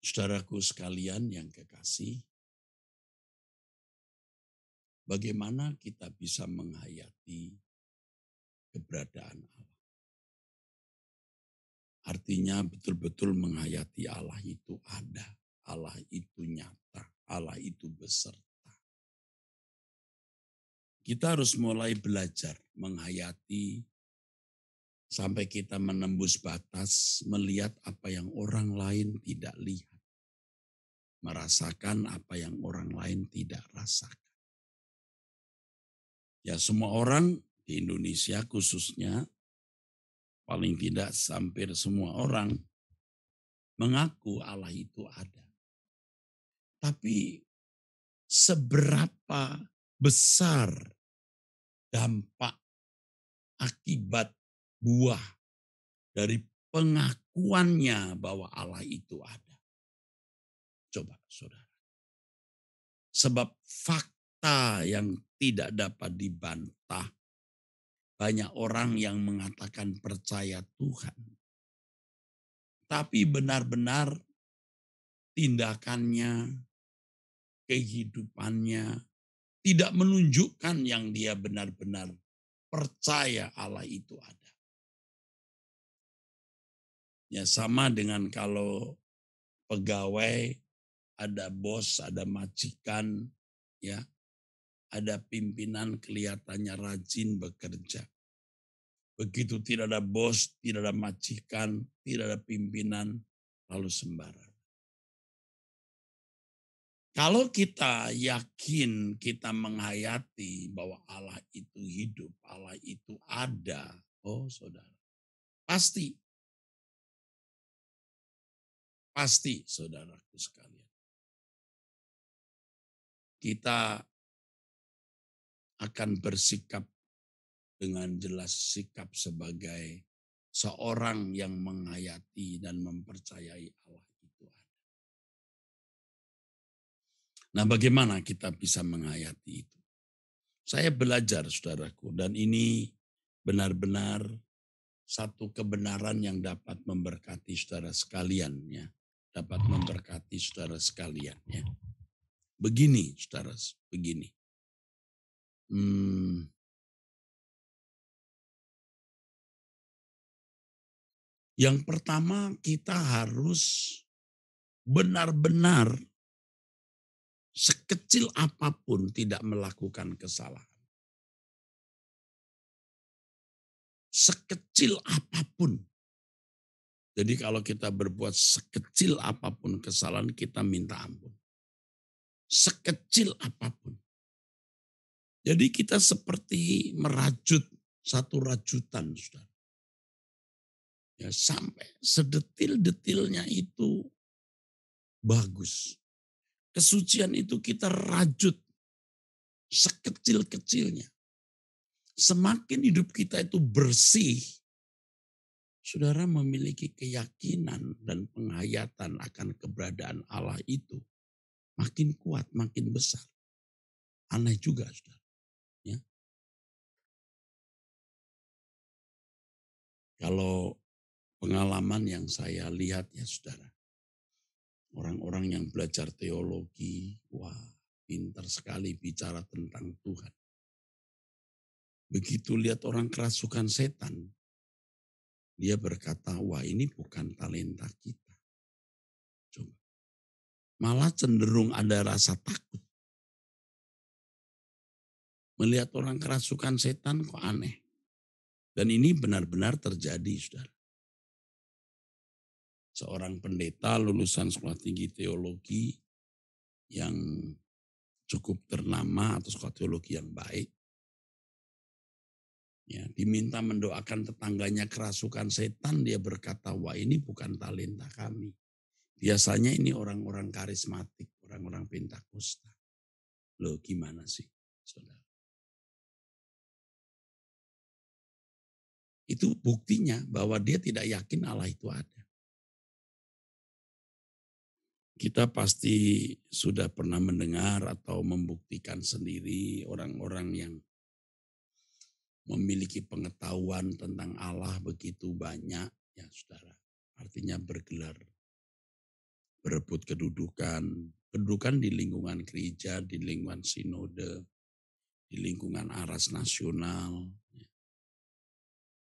Saudaraku sekalian yang kekasih, bagaimana kita bisa menghayati keberadaan Allah? Artinya betul-betul menghayati Allah itu ada, Allah itu nyata, Allah itu beserta. Kita harus mulai belajar menghayati sampai kita menembus batas, melihat apa yang orang lain tidak lihat. Merasakan apa yang orang lain tidak rasakan. Ya, semua orang di Indonesia khususnya, paling tidak hampir semua orang mengaku Allah itu ada. Tapi seberapa besar dampak akibat buah dari pengakuannya bahwa Allah itu ada? Coba saudara. Sebab fakta yang tidak dapat dibantah. Banyak orang yang mengatakan percaya Tuhan. Tapi benar-benar tindakannya, kehidupannya tidak menunjukkan yang dia benar-benar percaya Allah itu ada. Ya, sama dengan kalau pegawai, ada bos, ada majikan, ya, ada pimpinan kelihatannya rajin bekerja. Begitu tidak ada bos, tidak ada majikan, tidak ada pimpinan, lalu sembarang. Kalau kita yakin, kita menghayati bahwa Allah itu hidup, Allah itu ada, oh saudara, pasti saudaraku sekalian. Kita akan bersikap dengan jelas, sikap sebagai seorang yang menghayati dan mempercayai Allah itu ada. Nah, bagaimana kita bisa menghayati itu? Saya belajar saudaraku, dan ini benar-benar satu kebenaran yang dapat memberkati saudara sekalian, ya. Dapat memberkati saudara sekalian, ya. Begini saudara, begini. Yang pertama, kita harus benar-benar sekecil apapun tidak melakukan kesalahan. Sekecil apapun. Jadi kalau kita berbuat sekecil apapun kesalahan, kita minta ampun. Sekecil apapun. Jadi kita seperti merajut satu rajutan, saudara. Ya, sampai sedetil-detilnya itu bagus. Kesucian itu kita rajut sekecil-kecilnya. Semakin hidup kita itu bersih, saudara memiliki keyakinan dan penghayatan akan keberadaan Allah itu makin kuat, makin besar. Aneh juga, saudara. Ya. Kalau pengalaman yang saya lihat ya saudara, orang-orang yang belajar teologi, wah pintar sekali bicara tentang Tuhan. Begitu lihat orang kerasukan setan, dia berkata, wah ini bukan talenta kita. Coba. Malah cenderung ada rasa takut. Melihat orang kerasukan setan kok aneh. Dan ini benar-benar terjadi, saudara. Seorang pendeta lulusan sekolah tinggi teologi yang cukup ternama atau sekolah teologi yang baik, ya, diminta mendoakan tetangganya kerasukan setan, dia berkata, wah ini bukan talenta kami. Biasanya ini orang-orang karismatik, orang-orang Pentakosta. Loh gimana sih, saudara? Itu buktinya bahwa dia tidak yakin Allah itu ada. Kita pasti sudah pernah mendengar atau membuktikan sendiri orang-orang yang memiliki pengetahuan tentang Allah begitu banyak, ya saudara. Artinya bergelar berebut kedudukan di lingkungan gereja, di lingkungan sinode, di lingkungan aras nasional,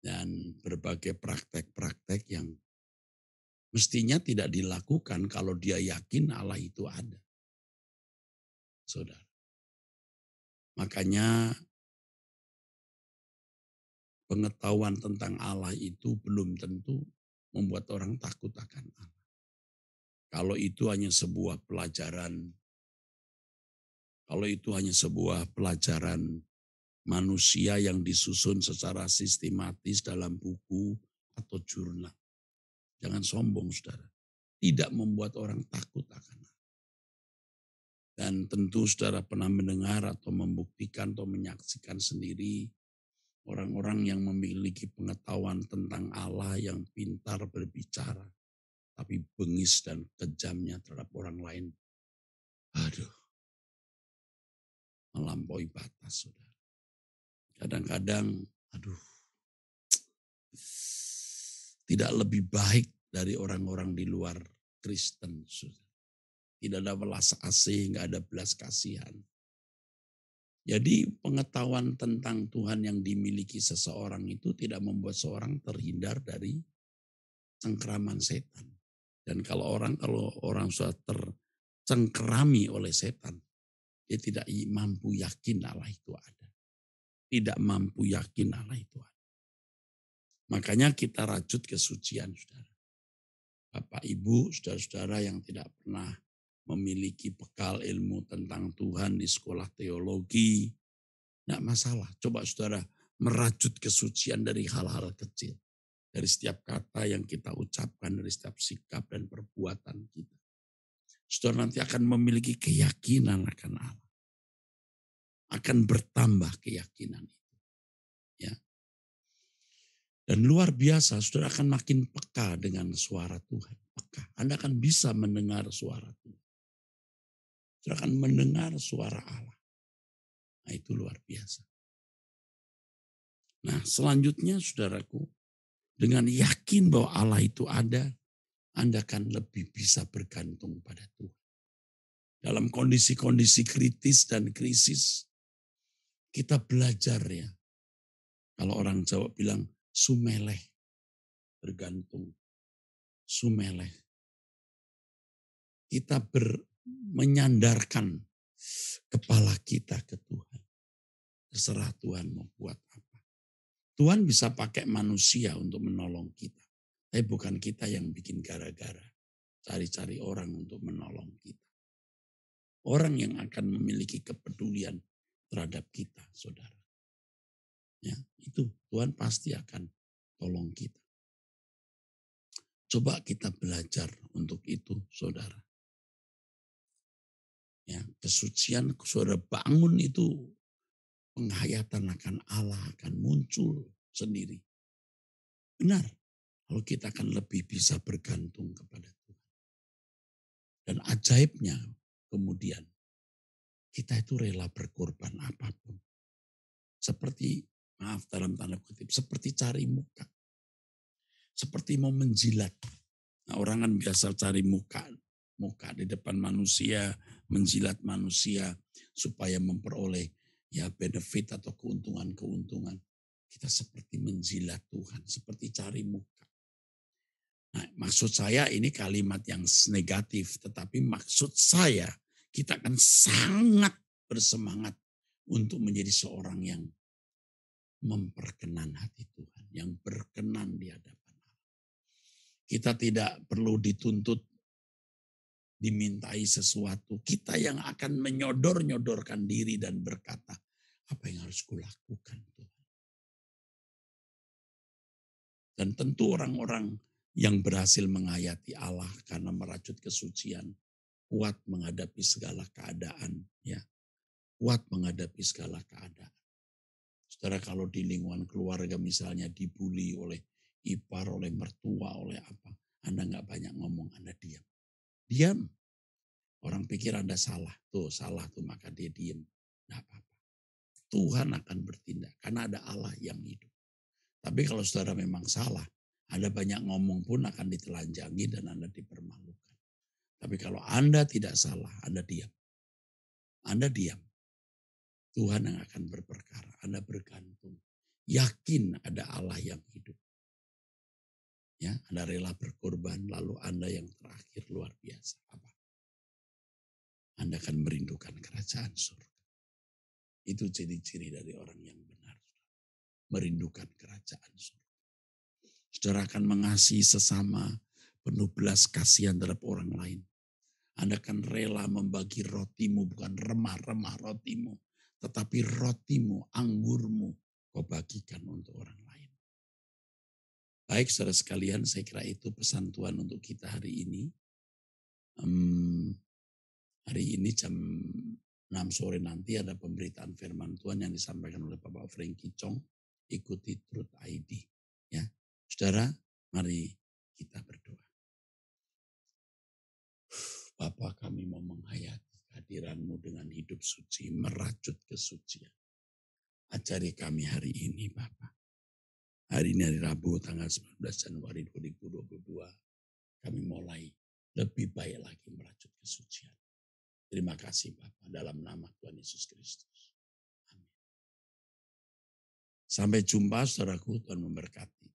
dan berbagai praktek-praktek yang mestinya tidak dilakukan kalau dia yakin Allah itu ada. Saudara. Makanya pengetahuan tentang Allah itu belum tentu membuat orang takut akan Allah. Kalau itu hanya sebuah pelajaran, manusia yang disusun secara sistematis dalam buku atau jurnal. Jangan sombong, saudara. Tidak membuat orang takut akan Allah. Dan tentu saudara pernah mendengar atau membuktikan atau menyaksikan sendiri orang-orang yang memiliki pengetahuan tentang Allah yang pintar berbicara, tapi bengis dan kejamnya terhadap orang lain. Aduh, melampaui batas, saudara. Kadang-kadang, tidak lebih baik dari orang-orang di luar Kristen, saudara. Tidak ada belas asih, nggak ada belas kasihan. Jadi pengetahuan tentang Tuhan yang dimiliki seseorang itu tidak membuat seorang terhindar dari cengkeraman setan. Dan kalau orang sudah tercengkerami oleh setan, dia tidak mampu yakin Allah itu ada. Tidak mampu yakin Allah itu ada. Makanya kita rajut kesucian, saudara. Bapak, Ibu, saudara-saudara yang tidak pernah memiliki bekal ilmu tentang Tuhan di sekolah teologi, tidak masalah. Coba saudara merajut kesucian dari hal-hal kecil. Dari setiap kata yang kita ucapkan, dari setiap sikap dan perbuatan kita. Saudara nanti akan memiliki keyakinan akan Allah. Akan bertambah keyakinan itu. Ya. Dan luar biasa, saudara akan makin peka dengan suara Tuhan. Peka. Anda akan bisa mendengar suara Tuhan. Saudara akan mendengar suara Allah. Nah, itu luar biasa. Nah, selanjutnya saudaraku, dengan yakin bahwa Allah itu ada, Anda akan lebih bisa bergantung pada Tuhan. Dalam kondisi-kondisi kritis dan krisis, kita belajar ya. Kalau orang Jawa bilang sumeleh, bergantung. Sumeleh. Kita menyandarkan kepala kita ke Tuhan. Terserah Tuhan mau buat apa. Tuhan bisa pakai manusia untuk menolong kita. Tapi bukan kita yang bikin gara-gara. Cari-cari orang untuk menolong kita. Orang yang akan memiliki kepedulian terhadap kita, saudara. Ya, itu Tuhan pasti akan tolong kita. Coba kita belajar untuk itu, saudara. Ya, kesucian saudara bangun itu penghayatan akan Allah akan muncul sendiri. Benar, kalau kita akan lebih bisa bergantung kepada Tuhan. Dan ajaibnya kemudian kita itu rela berkorban apapun. Seperti, maaf dalam tanda kutip, seperti cari muka. Seperti mau menjilat. Nah, orang kan biasa cari muka di depan manusia, menjilat manusia supaya memperoleh ya benefit atau keuntungan-keuntungan. Kita seperti menjilat Tuhan, seperti cari muka. Nah, maksud saya ini kalimat yang negatif, tetapi maksud saya kita akan sangat bersemangat untuk menjadi seorang yang memperkenan hati Tuhan, yang berkenan di hadapan Allah. Kita tidak perlu dituntut, dimintai sesuatu. Kita yang akan menyodor-nyodorkan diri dan berkata, apa yang harus kulakukan Tuhan? Dan tentu orang-orang yang berhasil menghayati Allah karena merajut kesucian, kuat menghadapi segala keadaan, ya, kuat menghadapi segala keadaan. Saudara, kalau di lingkungan keluarga misalnya dibully oleh ipar, oleh mertua, oleh apa, Anda nggak banyak ngomong, Anda diam. Diam. Orang pikir Anda salah tuh maka dia diam. Nggak apa-apa. Tuhan akan bertindak karena ada Allah yang hidup. Tapi kalau saudara memang salah, Anda banyak ngomong pun akan ditelanjangi dan Anda dipermalukan. Tapi kalau Anda tidak salah, Anda diam. Anda diam. Tuhan yang akan berperkara. Anda bergantung. Yakin ada Allah yang hidup. Ya, Anda rela berkorban, lalu Anda yang terakhir luar biasa. Apa? Anda akan merindukan kerajaan surga. Itu ciri-ciri dari orang yang benar. Merindukan kerajaan surga. Saudara akan mengasihi sesama, penuh belas kasihan terhadap orang lain. Anda akan rela membagi rotimu, bukan remah-remah rotimu. Tetapi rotimu, anggurmu, kau bagikan untuk orang lain. Baik saudara sekalian, saya kira itu pesan Tuhan untuk kita hari ini. Hari ini jam 6 sore nanti ada pemberitaan firman Tuhan yang disampaikan oleh Bapak Frankie Chong. Ikuti Truth ID. Ya, saudara, mari kita berdoa. Bapa, kami mau menghayati kehadiran-Mu dengan hidup suci, merajut kesucian. Ajari kami hari ini, Bapa. Hari ini hari Rabu tanggal 19 Januari 2022. Kami mulai lebih baik lagi merajut kesucian. Terima kasih Bapa dalam nama Tuhan Yesus Kristus. Amin. Sampai jumpa saudaraku, Tuhan memberkati.